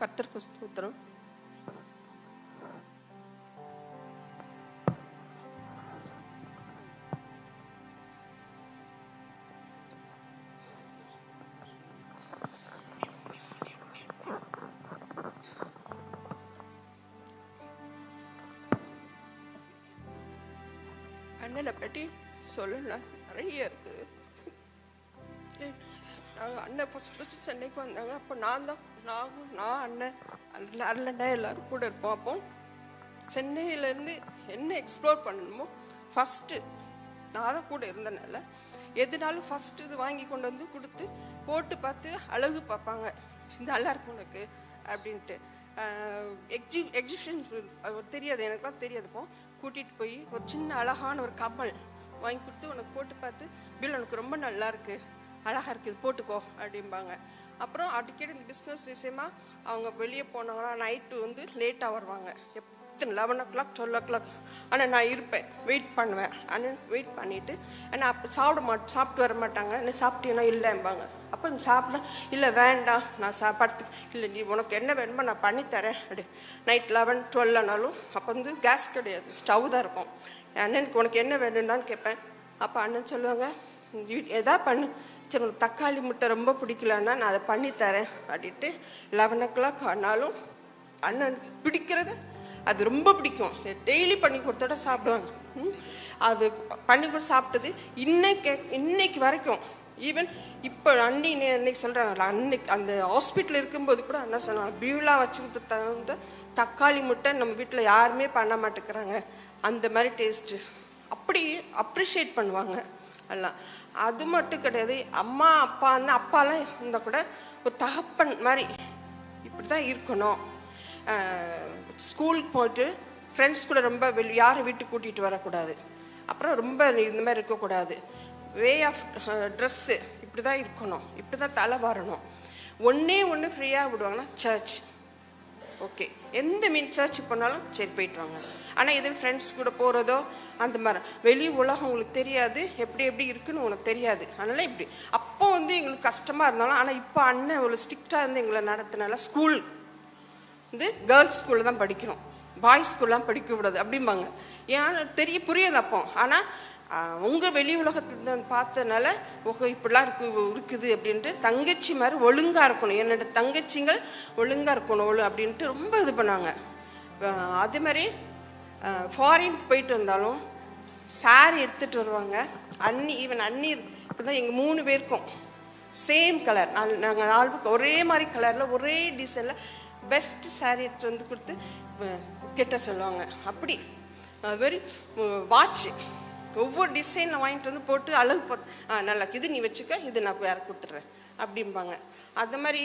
கர்த்தருக்கு ஸ்தோத்திரம். அண்ணனை பற்றி சொல்லலாம் நிறைய இருக்குது. அண்ணன் ஃபஸ்ட்டு சென்னைக்கு வந்தாங்க. அப்போ நான் அண்ணன் அண்ணன் எல்லோரும் கூட இருப்போம். அப்போ சென்னையிலேருந்து என்ன எக்ஸ்ப்ளோர் பண்ணணுமோ ஃபஸ்ட்டு நான் தான் கூட இருந்தனால எதுனாலும் ஃபஸ்ட்டு இது வாங்கி கொண்டு வந்து கொடுத்து போட்டு பார்த்து அழகு பார்ப்பாங்க, இது நல்லா இருக்கும் உனக்கு அப்படின்ட்டு. எக்ஸிபிஷன் தெரியாது, எனக்குலாம் தெரியாது. இப்போ கூட்டிகிட்டு போய் ஒரு சின்ன அழகான ஒரு கமல் வாங்கி கொடுத்து உனக்கு போட்டு பார்த்து பில் உனக்கு ரொம்ப நல்லா இருக்குது, அழகாக இருக்குது, போட்டுக்கோ அப்படிம்பாங்க. அப்புறம் அடிக்கடி இந்த பிஸ்னஸ் விஷயமா அவங்க வெளியே போனாங்கன்னா நைட்டு லேட்டாக வருவாங்க. எத்தனை 11 o'clock 12 o'clock. ஆனால் நான் இருப்பேன், வெயிட் பண்ணுவேன். அண்ணன் வெயிட் பண்ணிவிட்டு ஏன்னா அப்போ சாப்பிட்டு வர மாட்டாங்க. என்ன சாப்பிட்டீங்கன்னா இல்லைம்பாங்க. அப்போ சாப்பிட இல்லை வேண்டாம் நான் படுத்து இல்லை நீ உனக்கு என்ன வேணுமோ நான் பண்ணித்தரேன் அப்படி. நைட் 11 12 ஆனாலும் அப்போ கேஸ் கிடையாது, ஸ்டவ் தான் இருக்கும். அண்ணனுக்கு உனக்கு என்ன வேணும்னான்னு கேட்பேன். அப்போ அண்ணன் சொல்லுவாங்க எதா பண்ணு, சரி உனக்கு தக்காளி முட்டை ரொம்ப பிடிக்கலன்னா நான் அதை பண்ணித்தரேன் அப்படின்ட்டு 11 o'clock ஆனாலும் அண்ணன் பிடிக்கிறது அது ரொம்ப பிடிக்கும். டெய்லி பண்ணி கொடுத்தோட சாப்பிடுவாங்க. அது பண்ணி கூட சாப்பிட்டது இன்னைக்கு வரைக்கும். ஈவன் இப்போ அன்னைக்கு சொல்கிறாங்களா, அன்னைக்கு அந்த ஹாஸ்பிட்டல் இருக்கும்போது கூட என்ன சொன்னாங்க, பியூலா வச்சு கொடுத்த தக்காளி முட்டை நம்ம வீட்டில் யாருமே பண்ண மாட்டேங்கிறாங்க, அந்த மாதிரி டேஸ்ட்டு அப்படி அப்ரிஷியேட் பண்ணுவாங்க எல்லாம். அது மட்டும் கிடையாது, அம்மா அப்பாலாம் இருந்தால் கூட ஒரு தகப்பன் மாதிரி இப்படி தான் இருக்கணும். ஸ்கூலுக்கு போய்ட்டு ஃப்ரெண்ட்ஸ் கூட ரொம்ப யாரும் வீட்டுக்கு கூட்டிகிட்டு வரக்கூடாது. அப்புறம் ரொம்ப இந்த மாதிரி இருக்கக்கூடாது. வே ஆஃப் ட்ரெஸ்ஸு இப்படி தான் இருக்கணும், இப்படி தான் தலை வரணும். ஒன்று ஃப்ரீயாக விடுவாங்கன்னா சர்ச். ஓகே, எந்த சர்ச்சுக்கு போனாலும் சரி போயிட்டு வாங்க. ஆனால் இது ஃப்ரெண்ட்ஸ் கூட போகிறதோ அந்த மாதிரி வெளி உலகம் உங்களுக்கு தெரியாது, எப்படி இருக்குன்னு உனக்கு தெரியாது. அதனால் இப்படி அப்போ எங்களுக்கு கஷ்டமாக இருந்தாலும். ஆனால் இப்போ அண்ணன் இவ்வளோ ஸ்ட்ரிக்டாக இருந்து எங்களை நடத்தினால ஸ்கூல் கேர்ள்ஸ் ஸ்கூலில் தான் படிக்கணும், பாய்ஸ் ஸ்கூல்லாம் படிக்க விடாது அப்படிம்பாங்க. ஏன்னா புரியலை அப்போ. ஆனால் உங்கள் வெளி உலகத்தில் பார்த்ததுனால இப்படிலாம் இருக்குது அப்படின்ட்டு தங்கச்சி மாதிரி ஒழுங்காக இருக்கணும், என்னோட தங்கச்சிங்கள் ஒழுங்காக இருக்கணும் அப்படின்ட்டு ரொம்ப இது பண்ணாங்க. அதே மாதிரி ஃபாரின் போயிட்டு வந்தாலும் சாரி எடுத்துகிட்டு வருவாங்க. அண்ணி இப்போ தான் எங்கள் 3 பேருக்கும் சேம் கலர், நாங்கள் 4 பேருக்கு ஒரே மாதிரி கலரில் ஒரே டிசைனில் பெஸ்ட்டு சாரீ எடுத்துகிட்டு கொடுத்து கெட்ட சொல்லுவாங்க. அப்படி வெரி வாட்ச் ஒவ்வொரு டிசைனில் வாங்கிட்டு போட்டு அழகு பார்த்து நல்லா இது நீ வச்சுக்க, இது நான் வேறு கொடுத்துட்றேன் அப்படிம்பாங்க. அது மாதிரி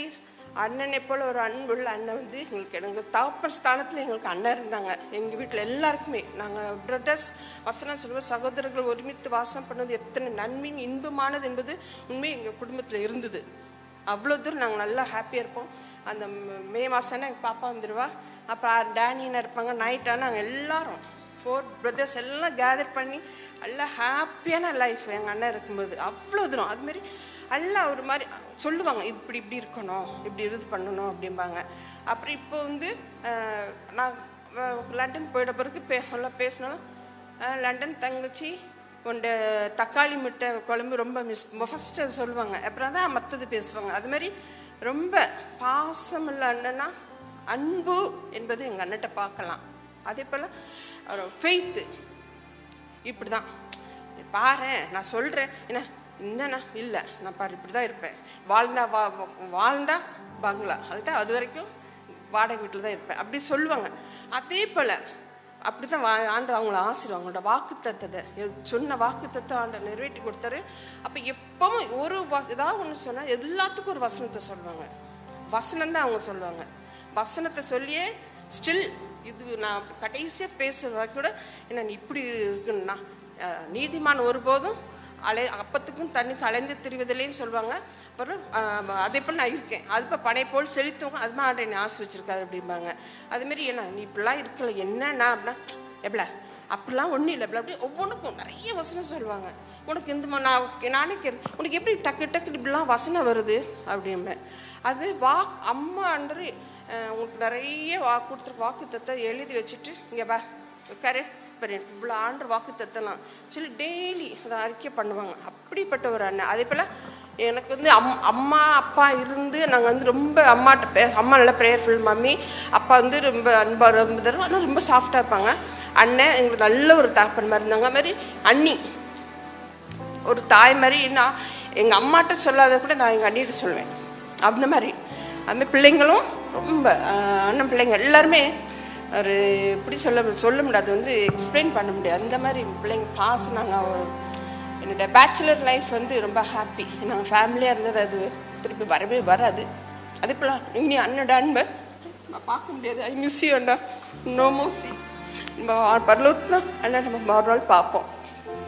அண்ணனை போல் ஒரு அன்புள்ள அண்ணன் எங்களுக்கு எங்கள் தகப்பன் ஸ்தானத்தில் எங்களுக்கு அண்ணன் இருந்தாங்க. எங்கள் வீட்டில் எல்லாருக்குமே நாங்கள் பிரதர்ஸ் வசனம் சொல்லுவோம், சகோதரர்கள் ஒருமித்து வாசம் பண்ணது எத்தனை நன்மையும் இன்பமானது என்பது உண்மை எங்கள் குடும்பத்தில் இருந்தது. அவ்வளோ தூரம் நாங்கள் நல்லா ஹாப்பியாக இருப்போம். அந்த மே மாதம்னா எங்கள் பாப்பா வந்துடுவா, அப்புறம் டேனின்னு இருப்பாங்க. நைட்டாக நாங்கள் எல்லாரும் 4 brothers எல்லாம் கேதர் பண்ணி நல்லா ஹாப்பியான லைஃப் எங்கள் அண்ணன் இருக்கும்போது அவ்வளோ தூரம். அதுமாரி எல்லாம் ஒரு மாதிரி சொல்லுவாங்க, இப்படி இருக்கணும், இப்படி இது பண்ணணும் அப்படிம்பாங்க. அப்புறம் இப்போ நான் லண்டன் போயிட பிறகு நல்லா பேசினாலும் லண்டன் தங்கச்சி உண்ட தக்காளி முட்டை குழம்பு ரொம்ப ஃபஸ்ட்டு அது சொல்லுவாங்க. அப்புறம் தான் மற்றது பேசுவாங்க. அதுமாரி ரொம்ப பாசமில்ல அண்ணனா அன்பு என்பது எங்கள் அண்ணன்ட்ட பார்க்கலாம். அதே போல் ஃபெய்த்து இப்படி தான் பாரு நான் சொல்கிறேன் என்ன என்னண்ணா இல்லை நான் பாரு இப்படி தான் இருப்பேன், வாழ்ந்தா பங்களா அதுட்ட அது வரைக்கும் வாடகை வீட்டில் தான் இருப்பேன் அப்படி சொல்லுவாங்க. அதே போல் அப்படி தான் ஆண்டு அவங்கள ஆசிரியர் அவங்களோட வாக்குத்தத்தை சொன்ன வாக்குத்தத்தை ஆண்டை நிறைவேற்றி கொடுத்தாரு. அப்போ எப்பவும் ஏதாவது ஒன்று சொன்னால் எல்லாத்துக்கும் ஒரு வசனத்தை சொல்லுவாங்க. வசனம் தான் அவங்க சொல்லுவாங்க. வசனத்தை சொல்லியே ஸ்டில் இது நான் கடைசியாக பேசுகிற கூட என்ன நீ இப்படி இருக்குன்னா நீதிமான் ஒருபோதும் அப்பத்துக்கும் தண்ணிக்கு அலைந்து திரிவதிலேன்னு சொல்லுவாங்க. அப்புறம் அதே போல் நான் இருக்கேன், அது இப்போ பனை போல் செலுத்துவங்க, அது மாதிரி என்னை ஆசை வச்சுருக்காது அப்படிம்பாங்க. அதுமாரி என்ன நீ இப்படிலாம் இருக்கல என்னன்னா அப்படின்னா எப்பல அப்படிலாம் ஒன்றும் இல்லை அப்படி ஒவ்வொன்றுக்கும் நிறைய வசனம் சொல்லுவாங்க. உனக்கு இந்த நானே உனக்கு எப்படி டக்கு இப்படிலாம் வசனம் வருது அப்படின்பேன். அதுவே அம்மா அன்று உங்களுக்கு நிறைய வாக்குத்தத்தை எழுதி வச்சுட்டு இங்கே வா உட்காரு இப்போ இவ்வளோ ஆண்டு வாக்குத்தத்தலாம் சொல்லி டெய்லி அதை அறிக்கை பண்ணுவாங்க. அப்படிப்பட்ட ஒரு அண்ணன். அதே போல் எனக்கு வந்து அம்மா அப்பா இருந்து நாங்கள் வந்து ரொம்ப அம்மா நல்லா ப்ரேயர்ஃபுல் மம்மி, அப்பா வந்து ரொம்ப அன்பாக ரொம்ப தரும், ஆனால் ரொம்ப சாஃப்டாக இருப்பாங்க. அண்ணன் எங்களுக்கு நல்ல ஒரு தகப்பன் மாதிரி இருந்தாங்க. மாதிரி அண்ணி ஒரு தாய் மாதிரி. நான் எங்கள் அம்மாட்ட சொல்லாத கூட நான் எங்கள் அண்ணிகிட்ட சொல்லுவேன். அந்த மாதிரி அதுமாதிரி பிள்ளைங்களும் ரொம்ப அண்ணன் பிள்ளைங்க எல்லாருமே ஒரு எப்படி சொல்ல முடியாது, வந்து எக்ஸ்பிளைன் பண்ண முடியாது. அந்த மாதிரி பிள்ளைங்க பாசம். நாங்கள் என்னோட பேச்சுலர் லைஃப் வந்து ரொம்ப ஹாப்பி. நாங்கள் ஃபேமிலியாக இருந்தது அது திருப்பி வரவே வராது. அதே போல் இனி அண்ணோட அன்பை நம்ம பார்க்க முடியாது. ஐ மிஸ் யூ அண்ணா, நோ மோசி. நம்ம பரலோகத்தில் அண்ணா நம்ம மறுநாள் பார்ப்போம்.